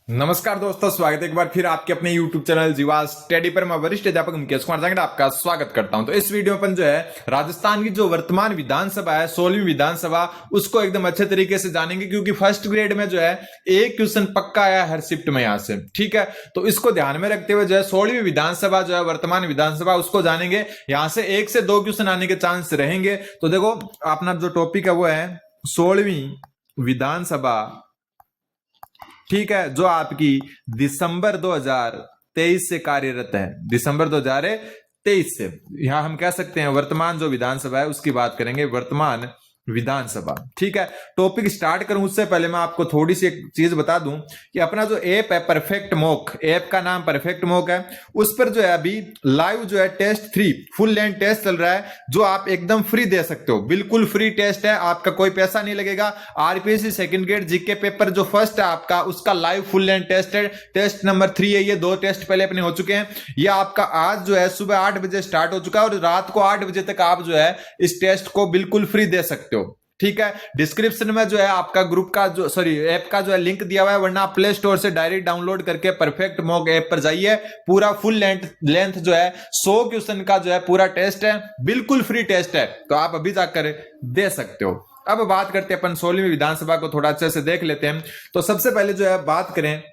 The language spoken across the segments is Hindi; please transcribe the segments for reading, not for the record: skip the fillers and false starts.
नमस्कार दोस्तों, स्वागत है एक बार फिर आपके अपने YouTube चैनल जीवा स्टडी पर। मैं वरिष्ठ अध्यापक मुकेश कुमार जांगड़ा आपका स्वागत करता हूं। तो इस वीडियो पर जो है राजस्थान की जो वर्तमान विधानसभा है, 16वीं विधानसभा, उसको एकदम अच्छे तरीके से जानेंगे, क्योंकि फर्स्ट ग्रेड में जो है एक क्वेश्चन पक्का आया हर शिफ्ट में यहां से। ठीक है, तो इसको ध्यान में रखते हुए जो है 16वीं विधानसभा जो है वर्तमान विधानसभा, उसको जानेंगे। यहां से 1 से 2 क्वेश्चन आने के चांस रहेंगे। तो देखो, अपना जो टॉपिक है वो है 16वीं विधानसभा। ठीक है, जो आपकी दिसंबर 2023 से कार्यरत है, दिसंबर 2023 से। यहां हम कह सकते हैं वर्तमान जो विधानसभा है उसकी बात करेंगे, वर्तमान विधानसभा। ठीक है, टॉपिक स्टार्ट करूं उससे पहले मैं आपको थोड़ी सी एक चीज बता दूं कि अपना जो ऐप है परफेक्ट मॉक, ऐप का नाम परफेक्ट मॉक है, उस पर जो है अभी लाइव जो है टेस्ट 3 फुल लेंथ टेस्ट चल रहा है, जो आप एकदम फ्री दे सकते हो। बिल्कुल फ्री टेस्ट है, आपका कोई पैसा नहीं लगेगा। RPSC second grade GK paper जो फर्स्ट है आपका, उसका लाइव फुल लेंथ टेस्ट है, टेस्ट नंबर 3 है। ये 2 टेस्ट पहले अपने हो चुके हैं। ये आपका आज जो है सुबह 8 बजे स्टार्ट हो चुका है और रात को 8 बजे तक आप जो है इस टेस्ट को बिल्कुल फ्री दे सकते हो। ठीक है, डिस्क्रिप्शन में जो है आपका ग्रुप का जो ऐप का जो है लिंक दिया हुआ है, वरना आप प्ले स्टोर से डायरेक्ट डाउनलोड करके परफेक्ट मॉक ऐप पर जाइए। पूरा फुल लेंथ जो है 100 क्वेश्चन का जो है पूरा टेस्ट है, बिल्कुल फ्री टेस्ट है, तो आप अभी जाकर दे सकते हो। अब बात करते हैं अपन 16वीं विधानसभा को, थोड़ा अच्छे से देख लेते हैं। तो सबसे पहले जो है बात करें,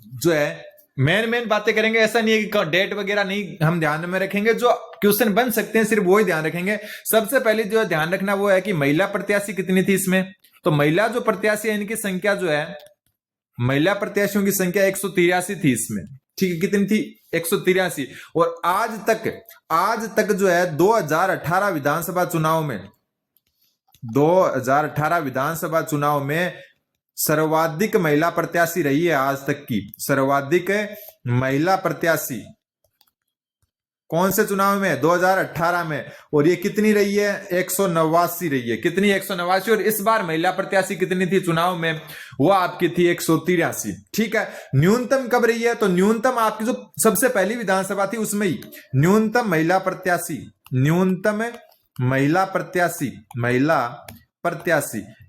जो है मेन बातें करेंगे। ऐसा नहीं है कि डेट वगैरह नहीं हम ध्यान में रखेंगे, जो क्वेश्चन बन सकते हैं सिर्फ वो ही ध्यान रखेंगे। सबसे पहले जो है ध्यान रखना वो है कि महिला प्रत्याशी कितनी थी इसमें। तो महिला जो प्रत्याशी है इनकी संख्या जो है, महिला प्रत्याशियों की संख्या 183 थी इसमें। ठीक है, कितनी थी? 183। और आज तक जो है 2018 विधानसभा चुनाव में, 2018 विधानसभा चुनाव में सर्वाधिक महिला प्रत्याशी रही है आज तक की। सर्वाधिक महिला प्रत्याशी कौन से चुनाव में? 2018 में। और ये कितनी रही है? 189 रही है। कितनी? 189। और इस बार महिला प्रत्याशी कितनी थी चुनाव में? वो आपकी थी 183। ठीक है, न्यूनतम कब रही है? तो न्यूनतम आपकी जो सबसे पहली विधानसभा थी उसमें ही न्यूनतम महिला प्रत्याशी, न्यूनतम महिला प्रत्याशी,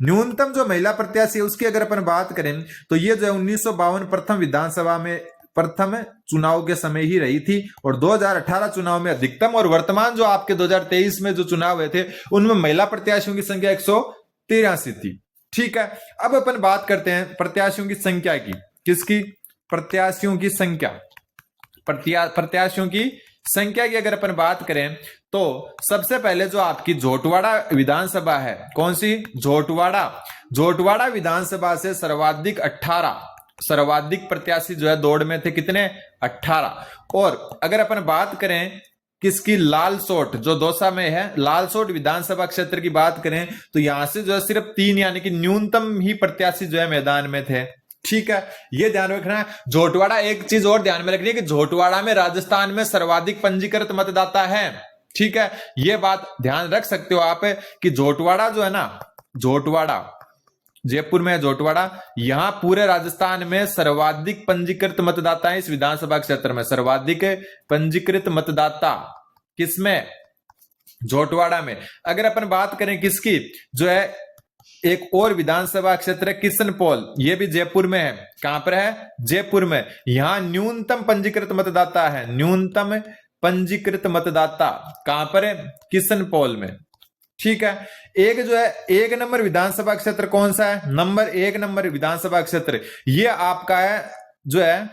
न्यूनतम जो महिला प्रत्याशी है उसकी अगर अपन बात करें तो ये जो है 1952 प्रथम विधानसभा में प्रथम चुनाव के समय ही रही थी। और 2018 चुनाव में अधिकतम। और वर्तमान जो आपके 2023 में जो चुनाव हुए थे उनमें महिला प्रत्याशियों की संख्या 183 थी। ठीक है, अब अपन बात करते हैं प्रत्याशियों की संख्या की। किसकी? प्रत्याशियों की संख्या। प्रत्याशियों की संख्या की अगर अपन बात करें तो सबसे पहले जो आपकी झोटवाड़ा विधानसभा है, कौन सी? झोटवाड़ा विधानसभा से सर्वाधिक प्रत्याशी जो है दौड़ में थे। कितने? 18। और अगर अपन बात करें किसकी? लालसोट जो दौसा में है, लालसोट विधानसभा क्षेत्र की बात करें तो यहां से जो है सिर्फ 3 यानी कि न्यूनतम ही प्रत्याशी जो है मैदान में थे। ठीक है, ये ध्यान रखना है। झोटवाड़ा, एक चीज और ध्यान में रखनी है कि झोटवाड़ा में राजस्थान में सर्वाधिक पंजीकृत मतदाता है। ठीक है, ये बात ध्यान रख सकते हो आप कि झोटवाड़ा जो है ना, झोटवाड़ा जयपुर में है झोटवाड़ा, यहां पूरे राजस्थान में सर्वाधिक पंजीकृत मतदाता है। इस विधानसभा क्षेत्र में सर्वाधिक पंजीकृत मतदाता किसमें? झोटवाड़ा में। अगर अपन बात करें किसकी, जो है एक और विधानसभा क्षेत्र है किशनपोल, ये भी जयपुर में है। कहां पर है? जयपुर में। यहां न्यूनतम पंजीकृत मतदाता है, न्यूनतम पंजीकृत मतदाता कहां पर है? किशनपोल में। ठीक है, एक जो है 1 नंबर विधानसभा क्षेत्र कौन सा है? नंबर 1 नंबर विधानसभा क्षेत्र ये आपका है जो है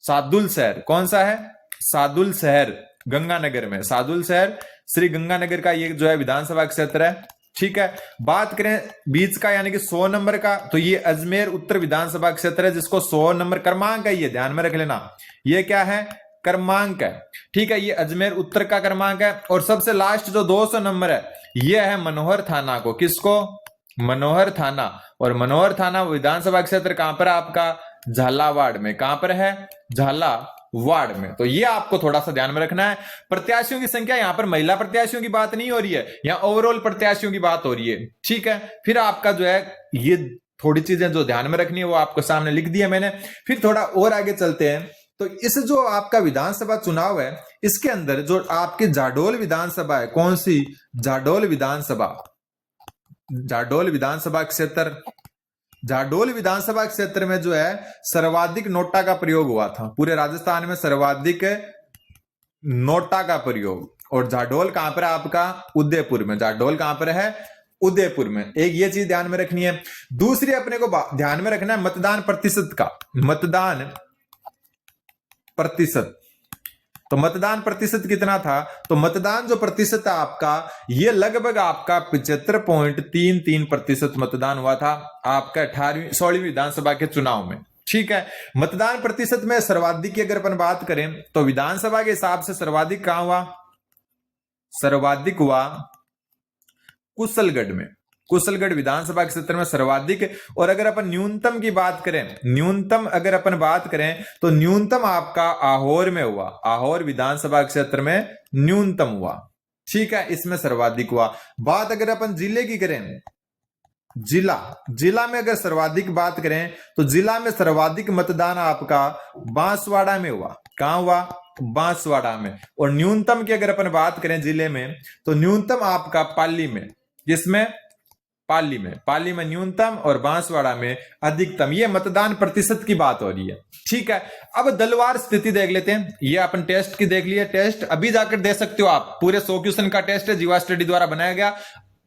सादुल शहर। कौन सा है? सादुल शहर, गंगानगर में। सादुल शहर श्री गंगानगर का ये जो है विधानसभा क्षेत्र है। ठीक है, बात करें बीच का यानी कि 100 नंबर का, तो ये अजमेर उत्तर विधानसभा क्षेत्र है, जिसको 100 नंबर क्रमांक है, ये ध्यान में रख लेना। ये क्या है? क्रमांक है। ठीक है, ये अजमेर उत्तर का क्रमांक है। और सबसे लास्ट जो 200 नंबर है ये है मनोहर थाना को। किसको? मनोहर थाना। और मनोहर थाना विधानसभा क्षेत्र कहां पर है आपका? झालावाड़ में। कहां पर है? झालावाड़ में। तो ये आपको थोड़ा सा ध्यान में रखना है। प्रत्याशियों की संख्या, यहां पर महिला प्रत्याशियों की बात नहीं हो रही है, यहां ओवरऑल प्रत्याशियों की बात हो रही है। ठीक है, फिर आपका जो है ये थोड़ी चीजें जो ध्यान में रखनी है वो आपको सामने लिख दिया मैंने। फिर थोड़ा और आगे चलते हैं। तो इस जो आपका विधानसभा चुनाव है इसके अंदर जो आपकी जाडोल विधानसभा है, कौन सी? जाडोल विधानसभा, जाडोल विधानसभा क्षेत्र, जाडोल विधानसभा क्षेत्र में जो है सर्वाधिक नोटा का प्रयोग हुआ था, पूरे राजस्थान में सर्वाधिक नोटा का प्रयोग। और जाडोल कहां पर है आपका? उदयपुर में। जाडोल कहां पर है? उदयपुर में। एक ये चीज ध्यान में रखनी है। दूसरी अपने को ध्यान में रखना है मतदान प्रतिशत का। मतदान प्रतिशत, तो मतदान प्रतिशत कितना था? तो मतदान जो प्रतिशत है आपका, ये लगभग आपका 75.33% मतदान हुआ था आपका 16वीं विधानसभा के चुनाव में। ठीक है, मतदान प्रतिशत में सर्वाधिक की अगर अपन बात करें तो विधानसभा के हिसाब से सर्वाधिक कहां हुआ? सर्वाधिक हुआ कुशलगढ़ में। कुशलगढ़ विधानसभा क्षेत्र में सर्वाधिक। और अगर अपन न्यूनतम की बात करें, न्यूनतम अगर अपन बात करें तो न्यूनतम आपका आहोर में हुआ। आहोर विधानसभा क्षेत्र में न्यूनतम हुआ। ठीक है, इसमें सर्वाधिक हुआ। बात अगर अपन जिले की करें, जिला में अगर सर्वाधिक बात करें तो जिला में सर्वाधिक मतदान आपका बांसवाड़ा में हुआ। कहां हुआ? बांसवाड़ा में। और न्यूनतम की अगर अपन बात करें जिले में तो न्यूनतम आपका पाली में। जिसमें पाली में न्यूनतम और बांसवाड़ा में अधिकतम। ये मतदान प्रतिशत की बात हो रही है। ठीक है, अब दलवार स्थिति देख लेते हैं। ये अपन टेस्ट की देख लिए। टेस्ट अभी जाकर दे सकते हो आप। पूरे 100 क्वेश्चन का टेस्ट है, जीवा स्टडी द्वारा बनाया गया।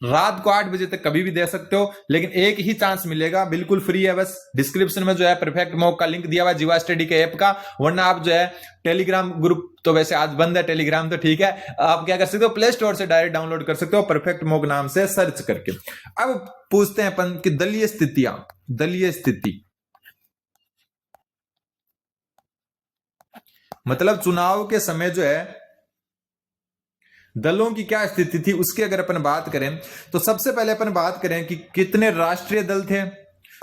रात को 8 बजे तक कभी भी दे सकते हो, लेकिन एक ही चांस मिलेगा, बिल्कुल फ्री है। बस डिस्क्रिप्शन में जो है परफेक्ट मॉक का लिंक दिया हुआ है जीवा स्टडी के ऐप का। वरना आप जो है टेलीग्राम ग्रुप, तो वैसे आज बंद है टेलीग्राम, तो ठीक है, आप क्या कर सकते हो, प्ले स्टोर से डायरेक्ट डाउनलोड कर सकते हो परफेक्ट मॉक नाम से सर्च करके। अब पूछते हैं अपन कि दलीय स्थितियां, दलीय स्थिति मतलब चुनाव के समय जो है दलों की क्या स्थिति थी, उसकी अगर अपन बात करें तो सबसे पहले अपन बात करें कि कितने राष्ट्रीय दल थे।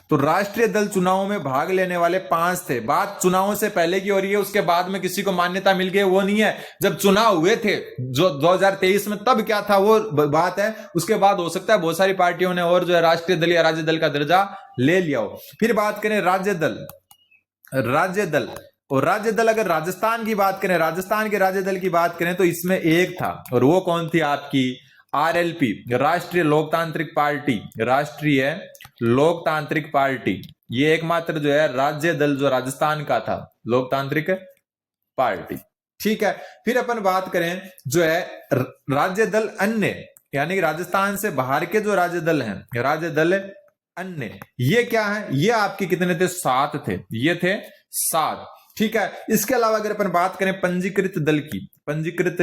तो राष्ट्रीय दल चुनावों में भाग लेने वाले 5 थे। बात चुनावों से पहले की हो रही है, उसके बाद में किसी को मान्यता मिल गई वो नहीं है। जब चुनाव हुए थे जो 2023 में, तब क्या था वो बात है। उसके बाद हो सकता है बहुत सारी पार्टियों ने और जो है राष्ट्रीय दल या राज्य दल का दर्जा ले लिया हो। फिर बात करें राज्य दल, राज्य दल और राज्य दल अगर राजस्थान की बात करें, राजस्थान के राज्य दल की बात करें तो इसमें एक था, और वो कौन थी आपकी? आरएलपी, राष्ट्रीय लोकतांत्रिक पार्टी। राष्ट्रीय लोकतांत्रिक पार्टी, ये एकमात्र जो है राज्य दल जो राजस्थान का था, लोकतांत्रिक पार्टी। ठीक है, फिर अपन बात करें जो है राज्य दल अन्य, यानी कि राजस्थान से बाहर के जो राज्य दल हैं, राज्य दल अन्य, ये क्या है? ये आपके कितने थे? 7 थे। ये थे 7। ठीक है, इसके अलावा अगर अपन बात करें पंजीकृत दल की, पंजीकृत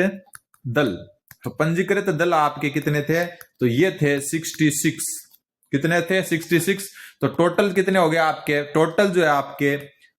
दल, तो पंजीकृत दल आपके कितने थे? तो ये थे 66। कितने थे? 66। तो टोटल कितने हो गए आपके? टोटल जो है आपके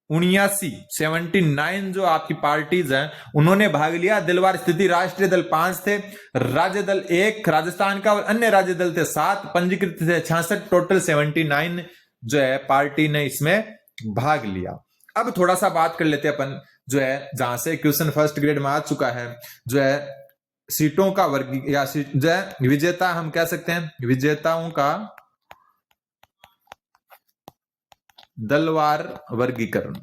79 जो आपकी पार्टीज हैं उन्होंने भाग लिया। दलवार स्थिति राष्ट्रीय दल 5 थे, राज्य दल 1 राजस्थान का, और अन्य राज्य दल थे 7, पंजीकृत थे 66। टोटल 79 जो है पार्टी ने इसमें भाग लिया। अब थोड़ा सा बात कर लेते हैं अपन जो है, जहां से क्वेश्चन फर्स्ट ग्रेड में आ चुका है, जो है सीटों का वर्ग या जो है विजेता, हम कह सकते हैं विजेताओं का दलवार वर्गीकरण।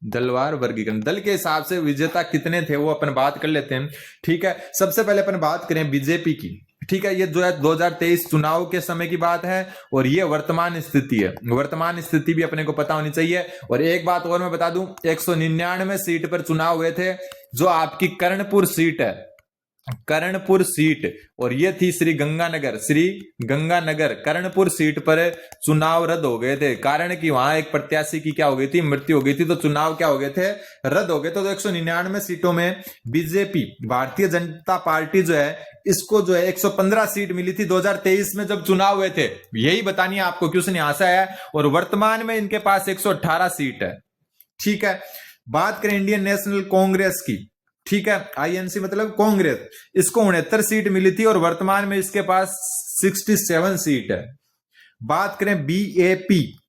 दलवार वर्गीकरण, दल के हिसाब से विजेता कितने थे वो अपन बात कर लेते हैं। ठीक है, सबसे पहले अपन बात करें बीजेपी की। ठीक है, ये जो है 2023 चुनाव के समय की बात है, और ये वर्तमान स्थिति है। वर्तमान स्थिति भी अपने को पता होनी चाहिए। और एक बात और मैं बता दूं, 199 सीट पर चुनाव हुए थे, जो आपकी कर्णपुर सीट है, कर्णपुर सीट, और ये थी श्री गंगानगर, श्री गंगानगर कर्णपुर सीट पर चुनाव रद्द हो गए थे। कारण कि वहां एक प्रत्याशी की क्या हो गई थी? मृत्यु हो गई थी। तो चुनाव क्या हो गए थे? रद्द हो गए। तो 199 सीटों में बीजेपी, भारतीय जनता पार्टी जो है, इसको जो है 115 सीट मिली थी 2023 में जब चुनाव हुए थे। यही बतानी है आपको, क्वेश्चन यहां से आया है। और वर्तमान में इनके पास 118 सीट है। ठीक है, बात करें इंडियन नेशनल कांग्रेस की। ठीक है, आईएनसी मतलब कांग्रेस, इसको 69 सीट मिली थी, और वर्तमान में इसके पास 67 सीट है। बात करें बीएपी,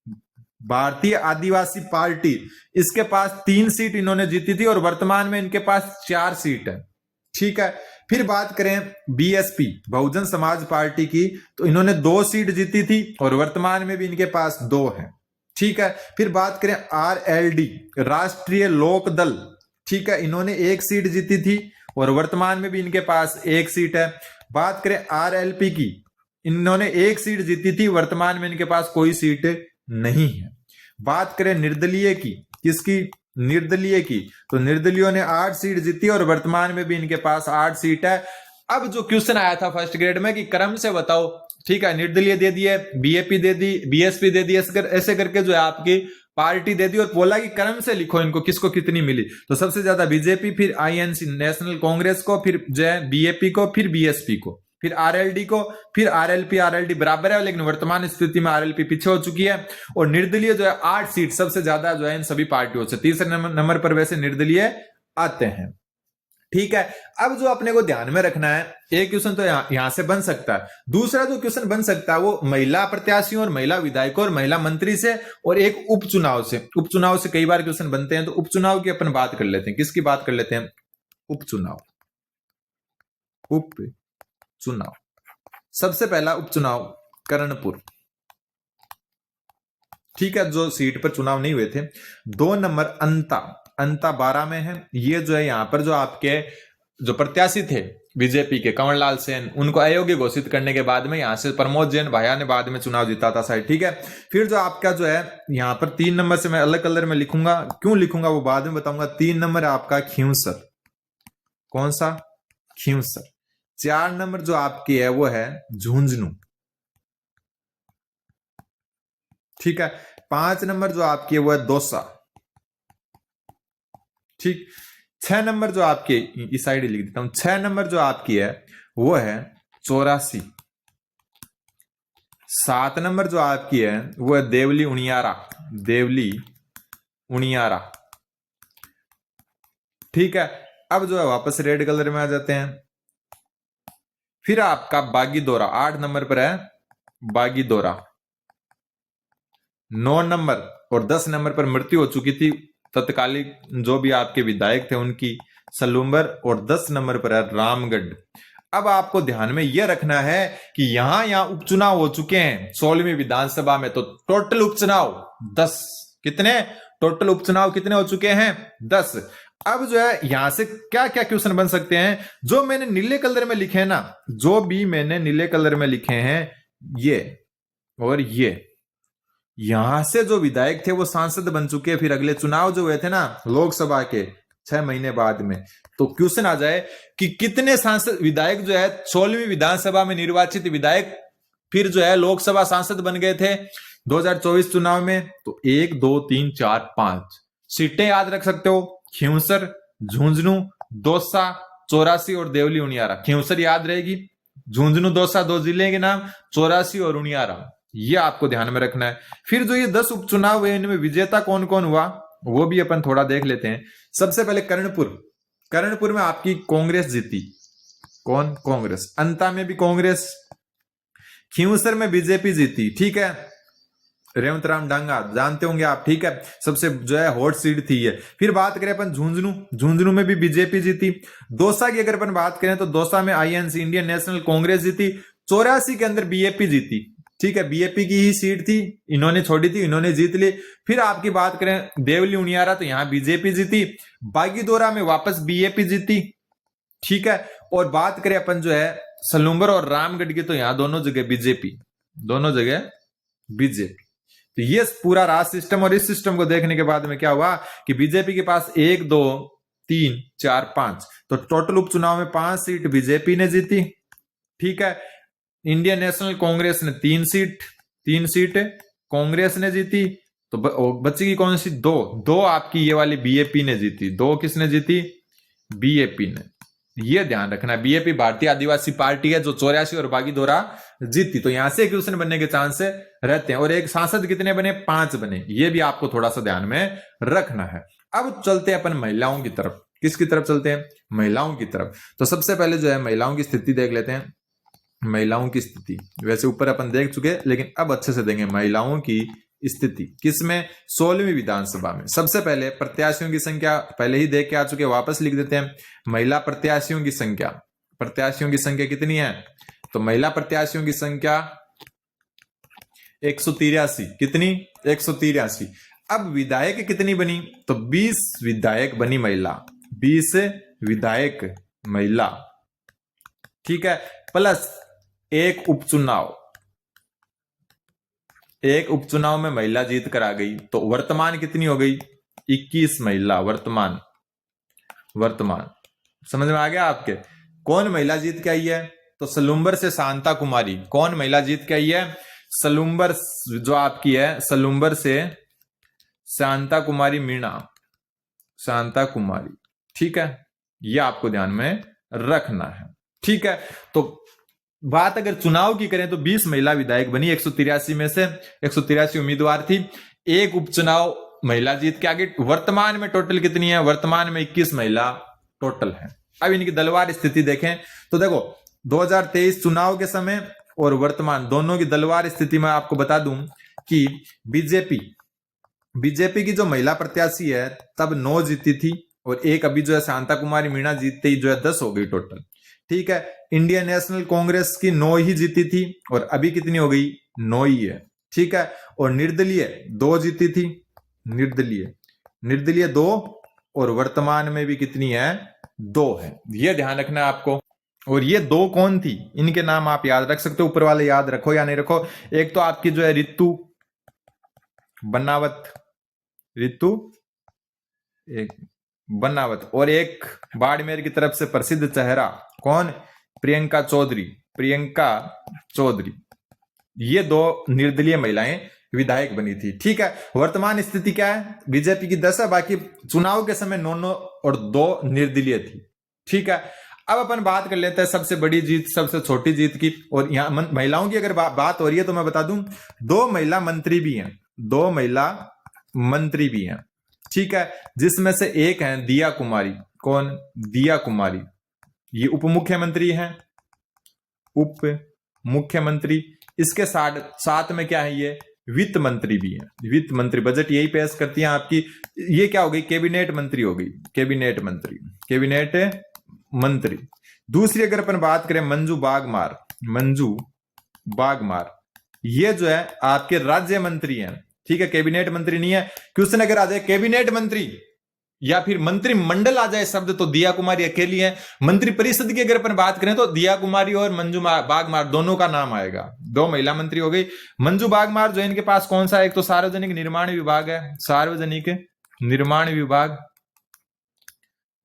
भारतीय आदिवासी पार्टी, इसके पास 3 सीट इन्होंने जीती थी, और वर्तमान में इनके पास 4 सीट है। ठीक है, फिर बात करें बीएसपी, बहुजन समाज पार्टी की, तो इन्होंने 2 सीट जीती थी, और वर्तमान में भी इनके पास 2 है। ठीक है, फिर बात करें आरएलडी, राष्ट्रीय लोक दल। ठीक है, इन्होंने 1 सीट जीती थी, और वर्तमान में भी इनके पास 1 सीट है। बात करें आरएलपी की, इन्होंने एक सीट जीती थी, वर्तमान में इनके पास कोई सीट नहीं है। बात करें निर्दलीय की, किसकी? निर्दलीय की, तो निर्दलीयों ने 8 सीट जीती और वर्तमान में भी इनके पास 8 सीट है। अब जो क्वेश्चन आया था फर्स्ट ग्रेड में कि क्रम से बताओ, ठीक है, निर्दलीय दे दिए, बीएपी दे दी, बीएसपी दे दी, ऐसे करके जो है आपकी पार्टी दे दी और बोला कि क्रम से लिखो इनको किसको कितनी मिली। तो सबसे ज्यादा बीजेपी, फिर आईएनसी नेशनल कांग्रेस को, फिर जो है बीएपी को, फिर बीएसपी को, फिर आरएलडी को, फिर आरएलपी। आरएलडी बराबर है, लेकिन वर्तमान स्थिति में आरएलपी पीछे हो चुकी है। और निर्दलीय जो है 8 सीट सबसे ज्यादा जो है इन सभी पार्टियों से। तीसरे नंबर पर वैसे निर्दलीय आते हैं, ठीक है। अब जो अपने को ध्यान में रखना है, एक क्वेश्चन तो यहां से बन सकता है। दूसरा जो क्वेश्चन बन सकता है वो महिला प्रत्याशियों और महिला विधायकों और महिला मंत्री से, और एक उपचुनाव से। उपचुनाव से कई बार क्वेश्चन बनते हैं, तो उपचुनाव की अपन बात कर लेते हैं। किसकी बात कर लेते हैं? उपचुनाव। उपचुनाव, सबसे पहला उपचुनाव कर्णपुर, ठीक है, जो सीट पर चुनाव नहीं हुए थे। 2 नंबर अंता 12 में है। ये जो है यहां पर जो आपके जो प्रत्याशी थे बीजेपी के, कंवरलाल सेन, उनको अयोग्य घोषित करने के बाद में यहां से प्रमोद जैन भाया ने बाद में चुनाव जीता था शायद, ठीक है। फिर जो आपका जो है यहां पर 3 नंबर से मैं अलग कलर में लिखूंगा, क्यों लिखूंगा वो बाद में बताऊंगा। 3 नंबर आपका खींवसर, कौन सा? खींवसर। 4 नंबर जो आपकी है वो है झुंझुनू, ठीक है। 5 नंबर जो आपकी है वो है दौसा, ठीक। 6 नंबर जो आपकी, इस साइड लिख देता हूं, 6 नंबर जो आपकी है वो है 84। 7 नंबर जो आपकी है वो है देवली उनियारा, देवली उनियारा, ठीक है। अब जो है वापस रेड कलर में आ जाते हैं। फिर आपका बागीदोरा 8 नंबर पर है, बागीदोरा। 9 नंबर और 10 नंबर पर मृत्यु हो चुकी थी तत्कालिक जो भी आपके विधायक थे उनकी, सलूम्बर। और 10 नंबर पर है रामगढ़। अब आपको ध्यान में यह रखना है कि यहां उपचुनाव हो चुके हैं 16वीं विधानसभा में, तो टोटल उपचुनाव 10। कितने टोटल उपचुनाव कितने हो चुके हैं? 10। अब जो है यहां से क्या क्या क्वेश्चन बन सकते हैं, जो मैंने नीले कलर में लिखे हैं ना, जो भी मैंने नीले कलर में लिखे हैं ये और ये, यहां से जो विधायक थे वो सांसद बन चुके हैं। फिर अगले चुनाव जो हुए थे ना लोकसभा के 6 महीने बाद में, तो क्वेश्चन आ जाए कि कितने सांसद विधायक जो है 16वीं विधानसभा में निर्वाचित विधायक फिर जो है लोकसभा सांसद बन गए थे 2024 चुनाव में। तो 1 2 3 4 5 सीटें याद रख सकते हो, खींवसर, झुंझुनू, दौसा, 84 और देवली उनियारा। खींवसर याद रहेगी, झुंझुनू दौसा 2 जिले के नाम, 84 और उनियारा, ये आपको ध्यान में रखना है। फिर जो ये 10 उपचुनाव हुए इनमें विजेता कौन कौन हुआ वो भी अपन थोड़ा देख लेते हैं। सबसे पहले कर्णपुर में आपकी कांग्रेस जीती। कौन? कांग्रेस। अंता में भी कांग्रेस। खींवसर में बीजेपी जीती, ठीक है, रेवंत राम डांगा जानते होंगे आप, ठीक है, सबसे जो है हॉट सीट थी ये। फिर बात करें अपन झुंझुनू में भी बीजेपी जीती। दौसा की अगर अपन बात करें तो दौसा में आईएनसी इंडियन नेशनल कांग्रेस जीती। 84 के अंदर बीएपी जीती, ठीक है, बीएपी की ही सीट थी, इन्होंने छोड़ी थी, इन्होंने जीत ली। फिर आपकी बात करें देवली उनियारा, तो यहां बीजेपी जीती। बागीदोरा में वापस बीएपी जीती, ठीक है। और बात करें अपन जो है सलूम्बर और रामगढ़ की, तो यहां दोनों जगह बीजेपी, दोनों जगह बीजेपी। तो ये पूरा राज सिस्टम, और इस सिस्टम को देखने के बाद में क्या हुआ कि बीजेपी के पास 1 2 3 4 5, तो टोटल उपचुनाव में 5 सीट बीजेपी ने जीती, ठीक है। इंडियन नेशनल कांग्रेस ने 3 सीट कांग्रेस ने जीती। तो बची की कौन सी? 2 आपकी ये वाली बीएपी ने जीती। 2 किसने जीती? बीएपी ने। ये ध्यान रखना, बीएपी भारतीय आदिवासी पार्टी है जो 84 और बागीदोरा जीती। तो यहां से क्वेश्चन बनने के चांस रहते हैं। और एक सांसद कितने बने? 5 बने। ये भी आपको थोड़ा सा ध्यान में रखना है। अब चलते हैं अपन महिलाओं की तरफ। किसकी तरफ चलते हैं? महिलाओं की तरफ। तो सबसे पहले जो है महिलाओं की स्थिति देख लेते हैं। महिलाओं की स्थिति वैसे ऊपर अपन देख चुके, लेकिन अब अच्छे से देंगे महिलाओं की स्थिति। किसमें? 16वीं विधानसभा में। सबसे पहले प्रत्याशियों की संख्या पहले ही देख के आ चुके, वापस लिख देते हैं। महिला प्रत्याशियों की संख्या कितनी है? तो महिला प्रत्याशियों की संख्या 183। कितनी? 183। अब विधायक कितनी बनी? तो 20 विधायक बनी महिला, 20 विधायक महिला, ठीक है, प्लस एक उपचुनाव में महिला जीत कर आ गई, तो वर्तमान कितनी हो गई? 21 महिला वर्तमान समझ में आ गया आपके? कौन महिला जीत के आई है? तो सलूम्बर से शांता कुमारी। कौन महिला जीत के आई है? सलूम्बर जो आपकी है, सलूम्बर से शांता कुमारी मीणा, शांता कुमारी। ठीक है, ये आपको ध्यान में रखना है। ठीक है, तो बात अगर चुनाव की करें तो 20 महिला विधायक बनी 183 में से। 183 उम्मीदवार थी, एक उपचुनाव महिला जीत के आगे। वर्तमान में टोटल कितनी है? वर्तमान में 21 महिला टोटल है। अब इनकी दलवार स्थिति देखें तो देखो 2023 चुनाव के समय और वर्तमान दोनों की दलवार स्थिति में आपको बता दूं कि बीजेपी की जो महिला प्रत्याशी है तब 9 जीती थी, और एक अभी जो है शांता कुमारी मीणा जीतते ही जो है 10 हो गई टोटल। ठीक है, इंडियन नेशनल कांग्रेस की 9 ही जीती थी और अभी कितनी हो गई? 9 ही है। ठीक है, और निर्दलीय 2 जीती थी, निर्दलीय 2, और वर्तमान में भी कितनी है? 2 है। ये ध्यान रखना है आपको। और ये 2 कौन थी? इनके नाम आप याद रख सकते हो, ऊपर वाले याद रखो या नहीं रखो। एक तो आपकी जो है रितु बनावत, और एक बाड़मेर की तरफ से प्रसिद्ध चेहरा कौन? प्रियंका चौधरी। ये 2 निर्दलीय महिलाएं विधायक बनी थी। ठीक है, वर्तमान स्थिति क्या है? बीजेपी की 10 है, बाकी चुनाव के समय 9 और 2 निर्दलीय थी। ठीक है, अब अपन बात कर लेते हैं सबसे बड़ी जीत, सबसे छोटी जीत की। और यहां महिलाओं की अगर बात हो रही है तो मैं बता दूं 2 महिला मंत्री भी हैं, 2 महिला मंत्री भी हैं। ठीक है, जिसमें से एक है दिया कुमारी। कौन? दिया कुमारी। ये उप मुख्यमंत्री हैं, उप मुख्यमंत्री। इसके साथ में क्या है? ये वित्त मंत्री भी है, वित्त मंत्री। बजट यही पेश करती हैं आपकी। ये क्या हो गई? कैबिनेट मंत्री हो गई, कैबिनेट मंत्री। दूसरी अगर अपन बात करें मंजू बागमार, ये जो है आपके राज्य मंत्री हैं। ठीक है, कैबिनेट मंत्री नहीं है। क्वेश्चन अगर आ जाए कैबिनेट मंत्री या फिर मंत्रिमंडल आ जाए शब्द, तो दिया कुमारी अकेली है। मंत्री परिषद की अगर अपन बात करें तो दिया कुमारी और मंजू बागमार दोनों का नाम आएगा। 2 महिला मंत्री हो गई। मंजू बागमार जो इनके पास कौन सा? एक तो सार्वजनिक निर्माण विभाग है, सार्वजनिक निर्माण विभाग।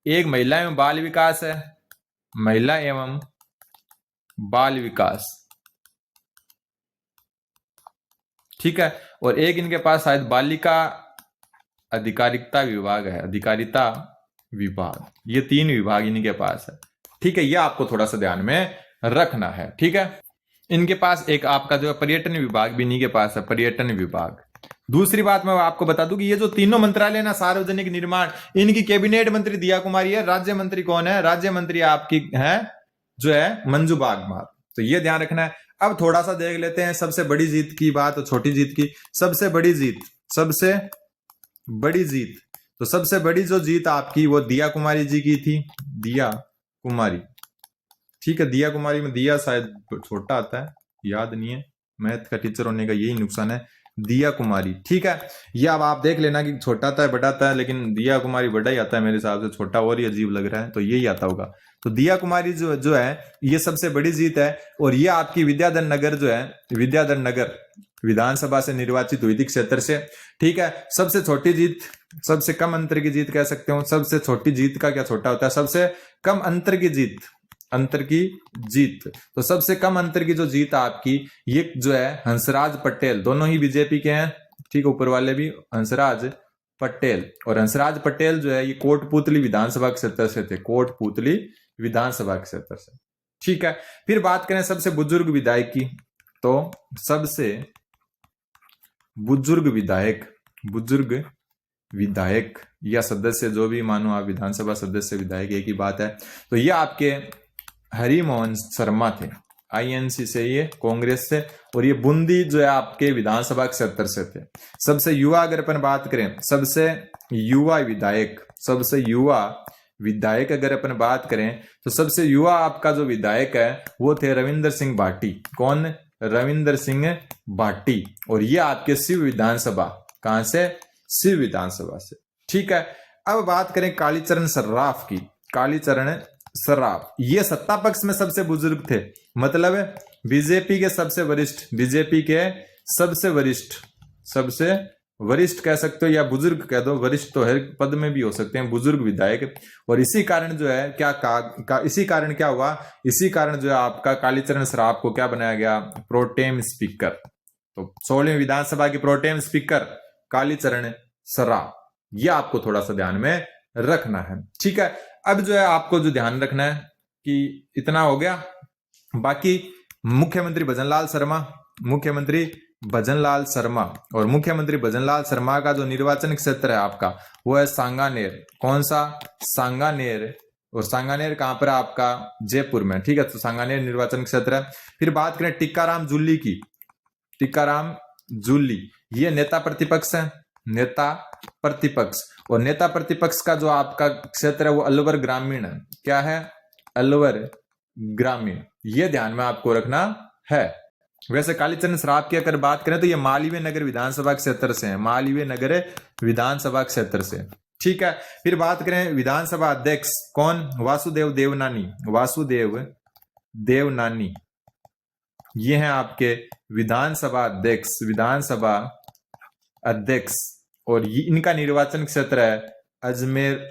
एक महिला एवं बाल विकास है, महिला एवं बाल विकास। ठीक है, और एक इनके पास शायद बालिका अधिकारिता विभाग है, अधिकारिता विभाग। ये 3 विभाग इनके पास है। ठीक है, ये आपको थोड़ा सा ध्यान में रखना है। ठीक है, इनके पास एक आपका जो है पर्यटन विभाग भी इन्हीं के पास है, पर्यटन विभाग। दूसरी बात मैं आपको बता दूं कि ये जो तीनों मंत्रालय ना, सार्वजनिक निर्माण, इनकी कैबिनेट मंत्री दिया कुमारी है। राज्य मंत्री कौन है? राज्य मंत्री आपकी है जो है मंजू बागमार। तो ये ध्यान रखना है। अब थोड़ा सा देख लेते हैं सबसे बड़ी जीत की बात और छोटी जीत की। सबसे बड़ी जीत, तो सबसे बड़ी जो जीत आपकी वो दिया कुमारी जी की थी, दिया कुमारी। ठीक है, दिया कुमारी में दिया शायद छोटा आता है, याद नहीं है। मैथ का टीचर होने का यही नुकसान है, दिया कुमारी। ठीक है, ये अब आप देख लेना कि छोटा आता है बड़ा आता है, लेकिन दिया कुमारी बड़ा ही आता है मेरे हिसाब से, छोटा और ही अजीब लग रहा है, तो यही आता होगा। तो दिया कुमारी जो है ये सबसे बड़ी जीत है। और ये आपकी विद्याधर नगर जो है, विद्याधर नगर विधानसभा से निर्वाचित हुई थी क्षेत्र से। ठीक है, सबसे छोटी जीत, सबसे कम अंतर की जीत कह सकते हो। सबसे छोटी जीत का क्या छोटा होता है? सबसे कम अंतर की जीत। तो सबसे कम अंतर की जो जीत आपकी, ये जो है हंसराज पटेल, दोनों ही बीजेपी के हैं। ठीक है, ऊपर वाले भी हंसराज पटेल। और हंसराज पटेल जो है ये कोटपुतली विधानसभा क्षेत्र से थे, कोटपुतली विधानसभा क्षेत्र से। ठीक है, फिर बात करें सबसे बुजुर्ग विधायक की, तो सबसे बुजुर्ग विधायक या सदस्य, जो भी मानो आप, विधानसभा सदस्य विधायक एक ही बात है। तो ये आपके हरिमोहन शर्मा थे, आईएनसी से, ये कांग्रेस से। और ये बूंदी जो है आपके विधानसभा क्षेत्र से थे। सबसे युवा अगर अपन बात करें, सबसे युवा विधायक अगर अपन बात करें तो सबसे युवा आपका जो विधायक है वो थे रविंद्र सिंह भाटी। कौन? रविंद्र सिंह भाटी। और ये आपके शिव विधानसभा, कहां से? शिव विधानसभा से। ठीक है, अब बात करें कालीचरण सर्राफ की। कालीचरण सर्राफ ये सत्ता पक्ष में सबसे बुजुर्ग थे, मतलब बीजेपी के सबसे वरिष्ठ, बीजेपी के सबसे वरिष्ठ कह सकते हो या बुजुर्ग कह दो, वरिष्ठ तो हर पद में भी हो सकते हैं, बुजुर्ग विधायक। और इसी कारण जो है इसी कारण क्या हुआ, इसी कारण जो है आपका कालीचरण सराफ को क्या बनाया गया, प्रोटेम स्पीकर। तो 16वीं विधानसभा के प्रोटेम स्पीकर कालीचरण सराफ, यह आपको थोड़ा सा ध्यान में रखना है। ठीक है, अब जो है आपको जो ध्यान रखना है कि इतना हो गया। बाकी मुख्यमंत्री भजनलाल शर्मा और मुख्यमंत्री भजनलाल शर्मा का जो निर्वाचन क्षेत्र है आपका वो है सांगानेर। कौन सा, सांगानेर। और सांगानेर कहां पर है आपका, जयपुर में। ठीक है, तो सांगानेर निर्वाचन क्षेत्र है। फिर बात करें टीकाराम जूली की, टीकाराम जूली ये नेता प्रतिपक्ष है, नेता प्रतिपक्ष। और नेता प्रतिपक्ष का जो आपका क्षेत्र है वो अलवर ग्रामीण है। क्या है, अलवर ग्रामीण, ये ध्यान में आपको रखना है। वैसे कालीचरण सराफ की अगर बात करें तो ये मालवीय नगर विधानसभा क्षेत्र से है, मालवीय नगर विधानसभा क्षेत्र से। ठीक है, फिर बात करें विधानसभा अध्यक्ष, कौन, वासुदेव देवनानी, वासुदेव देवनानी ये हैं आपके विधानसभा अध्यक्ष। और इनका निर्वाचन क्षेत्र है अजमेर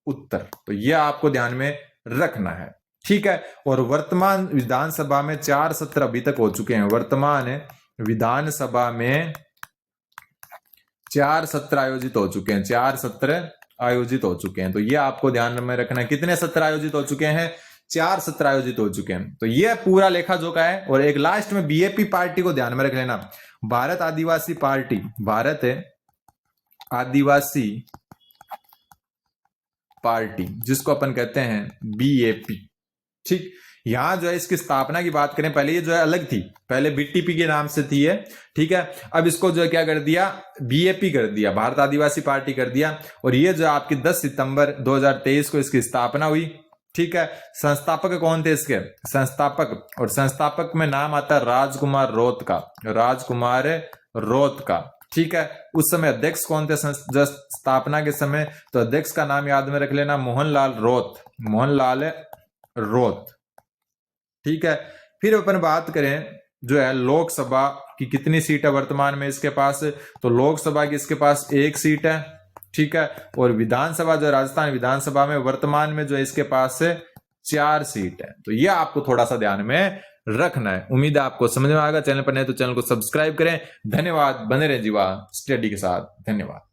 उत्तर। तो यह आपको ध्यान में रखना है। ठीक है, और वर्तमान विधानसभा में 4 सत्र अभी तक हो चुके हैं। वर्तमान विधानसभा में 4 सत्र आयोजित हो चुके हैं, 4 सत्र आयोजित हो चुके हैं। तो ये आपको ध्यान में रखना है। कितने सत्र आयोजित हो चुके हैं, 4 सत्र आयोजित हो चुके हैं। तो ये पूरा लेखा जोखा है। और एक लास्ट में बीएपी पार्टी को ध्यान में रख लेना, भारत आदिवासी पार्टी जिसको अपन कहते हैं बीएपी। ठीक, यहां जो है इसकी स्थापना की बात करें, पहले ये जो है अलग थी, पहले बीटीपी के नाम से थी ये। ठीक है, अब इसको जो है क्या कर दिया, बीएपी कर दिया, भारत आदिवासी पार्टी कर दिया। और ये जो आपकी 10 सितंबर 2023 को इसकी स्थापना हुई। ठीक है, संस्थापक कौन थे इसके, संस्थापक में नाम आता है राजकुमार रोत का। ठीक है, उस समय अध्यक्ष कौन थे स्थापना के समय, तो अध्यक्ष का नाम याद में रख लेना, मोहनलाल रोत। ठीक है, फिर अपन बात करें जो है लोकसभा की कितनी सीट है वर्तमान में इसके पास, तो लोकसभा की इसके पास 1 सीट है। ठीक है, और विधानसभा जो राजस्थान विधानसभा में वर्तमान में जो है इसके पास 4 सीट है। तो यह आपको थोड़ा सा ध्यान में रखना है। उम्मीद है आपको समझ में आएगा। चैनल पर नए तो चैनल को सब्सक्राइब करें। धन्यवाद, बने रहे जीवा स्टडी के साथ। धन्यवाद।